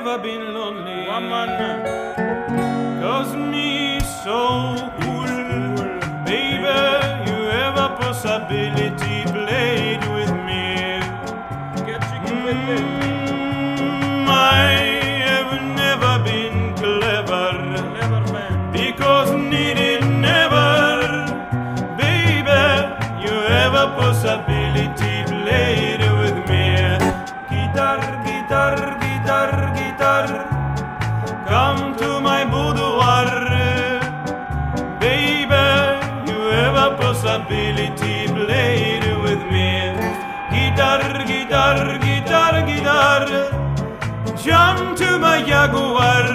never been lonely. Cause me so cool, baby, you have a possibility, played with me. Get chicken with me. I have never been clever, Never been. because needed never, baby, you have a possibility, played with me. Guitar, guitar, guitar, guitar, come to my boudoir, baby, you have a possibility, played with me. Guitar, guitar, guitar, guitar, jump to my Jaguar,